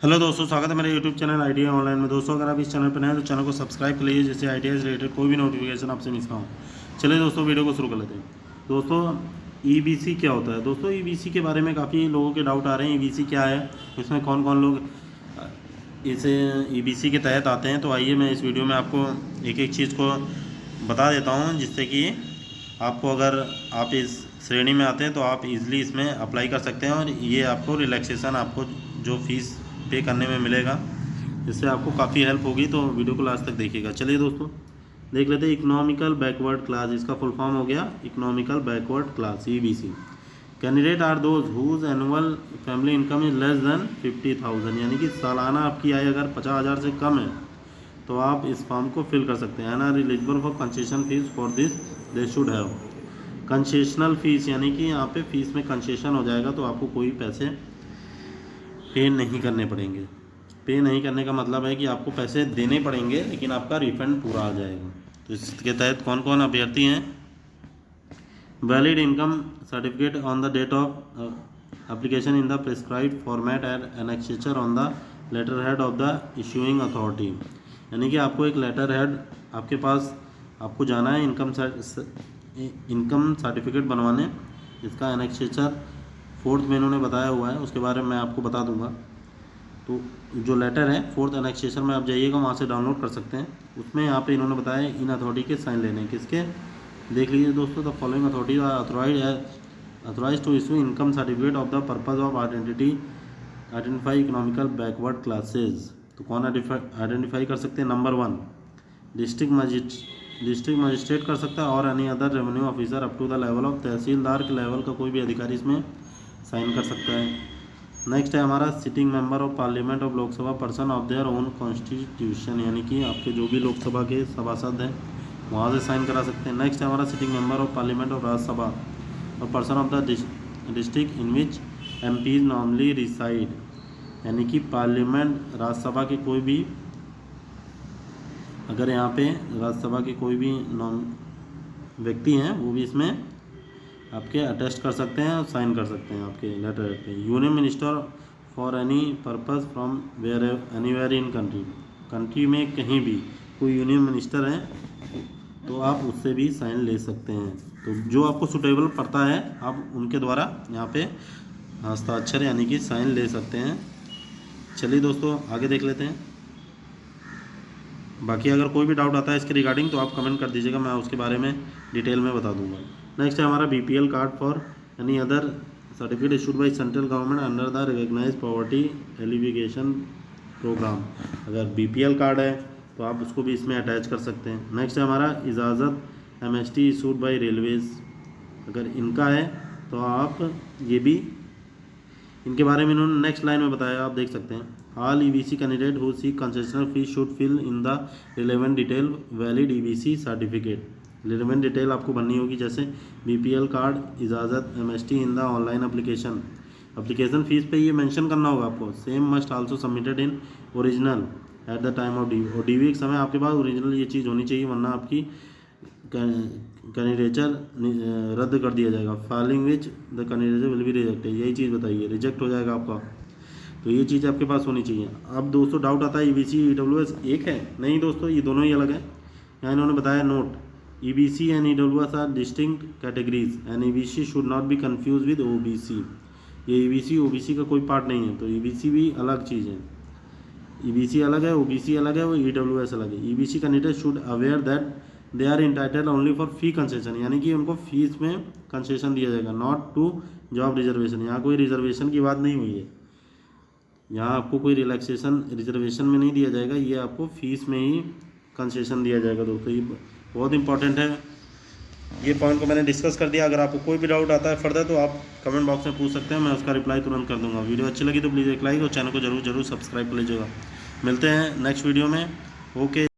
Hello दोस्तों, स्वागत है मेरे यूट्यूब चैनल आईटीआई ऑनलाइन में। दोस्तों, अगर आप इस चैनल पर नए हैं तो चैनल को सब्सक्राइब कर लीजिए, जिससे आईटीआई से रिलेटेड कोई भी नोटिफिकेशन आपसे मिस ना हो। चलिए दोस्तों, वीडियो को शुरू कर लेते हैं। दोस्तों, ईबीसी क्या होता है? दोस्तों, ईबीसी के बारे में काफ़ी लोगों के डाउट आ रहे हैं। ईबीसी क्या है, इसमें कौन कौन लोग इसे ईबीसी के तहत आते हैं? तो आइए मैं इस वीडियो में आपको एक एक चीज़ को बता देता हूँ, जिससे कि आपको, अगर आप इस श्रेणी में आते हैं तो आप इजीली इसमें अप्लाई कर सकते हैं और ये आपको रिलैक्सेशन, आपको जो फीस पे करने में मिलेगा, इससे आपको काफ़ी हेल्प होगी। तो वीडियो को लास्ट तक देखिएगा। चलिए दोस्तों, देख लेते हैं। इकोनॉमिकल बैकवर्ड क्लास, इसका फुल फॉर्म हो गया economical backward class, EBC. Candidate are those whose annual family income is less than 50,000, यानी कि सालाना आपकी आय अगर 50,000 से कम है तो आप इस फॉर्म को फिल कर सकते हैं। And are eligible for concession fees for this they should have. Concessional fees, यानी कि यहाँ पे फीस में कंसेशन हो जाएगा, तो आपको कोई पैसे पे नहीं करने पड़ेंगे। पे नहीं करने का मतलब है कि आपको पैसे देने पड़ेंगे, लेकिन आपका रिफंड पूरा आ जाएगा। तो इसके तहत कौन कौन अभ्यर्थी हैं? Valid income certificate on the date of application in the prescribed format and annexure on the letter head of the issuing authority, यानी कि आपको एक लेटर हेड आपके पास, आपको जाना है इनकम सर्टिफिकेट बनवाने। इसका एनेक्सेचर 4th में इन्होंने बताया हुआ है, उसके बारे में मैं आपको बता दूंगा। तो जो लेटर है 4th एनेक्सेचर में आप जाइएगा, वहाँ से डाउनलोड कर सकते हैं। उसमें यहाँ पे इन्होंने बताया इन अथॉरिटी के साइन लेने हैं। किसके? देख लीजिए दोस्तों, the following authority authorize to issue income certificate of the purpose of identify economical backward classes. तो कौन आइडेंटिफाई कर सकते हैं? नंबर 1, डिस्ट्रिक्ट मजिस्ट्रेट कर सकता है, और any other revenue officer up to the level of tehsildar के लेवल का कोई भी अधिकारी इसमें साइन कर सकता है। नेक्स्ट है हमारा sitting member of parliament of Lok Sabha person of their own constitution, यानी कि आपके जो भी लोकसभा के सभासद हैं वहाँ से साइन करा सकते हैं। नेक्स्ट है हमारा sitting member of parliament of Rajya Sabha और person of the district in which MPs normally reside, यानी कि पार्लियामेंट राज्यसभा के कोई भी, अगर यहाँ पे राज्यसभा के कोई भी व्यक्ति हैं वो भी इसमें आपके अटेस्ट कर सकते हैं और साइन कर सकते हैं आपके लेटर पे। Union minister for any purpose from where anywhere in country में कहीं भी कोई यूनियन मिनिस्टर है तो आप उससे भी साइन ले सकते हैं। तो जो आपको सुटेबल पड़ता है आप उनके द्वारा यहाँ पे हस्ताक्षर यानी कि साइन ले सकते हैं। चलिए दोस्तों, आगे देख लेते हैं। बाकी अगर कोई भी डाउट आता है इसके रिगार्डिंग तो आप कमेंट कर दीजिएगा, मैं उसके बारे में डिटेल में बता दूंगा। नेक्स्ट है हमारा BPL card for any other certificate issued by central government under the recognise poverty alleviation programme. अगर बीपीएल कार्ड है तो आप उसको भी इसमें अटैच कर सकते हैं। नेक्स्ट है हमारा इजाज़त एमएसटी इशूड बाई रेलवेज, अगर इनका है तो आप ये भी, इनके बारे में इन्होंने नेक्स्ट लाइन में बताया, आप देख सकते हैं। All EBC candidate who seek concessional fees should fill in the relevant detail valid EBC certificate. Relevant detail आपको बननी होगी, जैसे बीपीएल कार्ड, इजाज़त, MST in the online application fees पे ये मेंशन करना होगा आपको। Same must also submitted in original at the time of DV, और डीवी के समय आपके पास ओरिजिनल ये चीज़ होनी चाहिए, वरना आपकी कैंडिडेचर रद्द कर दिया जाएगा। Filing which the candidature will be rejected, यही चीज़ बताइए, रिजेक्ट हो जाएगा आपका। तो ये चीज़ आपके पास होनी चाहिए। अब दोस्तों डाउट आता है ईबीसी ईडब्ल्यूएस एक है? नहीं दोस्तों, ये दोनों ही अलग है। यहाँ इन्होंने बताया note, EBC and EWS are distinct categories and EBC should not be confuse with OBC. ये ईबीसी ओबीसी का कोई पार्ट नहीं है, तो ईबीसी भी अलग चीज़ है। ईबीसी अलग है, ओबीसी अलग है, वो ईडब्ल्यूएस अलग है। EBC candidate should aware that they are entitled only for fee concession, यानी कि उनको फीस में कंसेशन दिया जाएगा, नॉट टू जॉब रिजर्वेशन। यहाँ कोई रिजर्वेशन की बात नहीं हुई है, यहाँ आपको कोई रिलैक्सेशन रिजर्वेशन में नहीं दिया जाएगा, ये आपको फीस में ही कंसेशन दिया जाएगा। दोस्तों ये बहुत इंपॉर्टेंट है, ये पॉइंट को मैंने डिस्कस कर दिया। अगर आपको कोई भी डाउट आता है फर्दर तो आप कमेंट बॉक्स में पूछ सकते हैं, मैं उसका रिप्लाई तुरंत कर दूंगा। वीडियो अच्छी लगी तो प्लीज़ एक लाइक और चैनल को जरूर सब्सक्राइब कर लीजिएगा। मिलते हैं नेक्स्ट वीडियो में। ओके।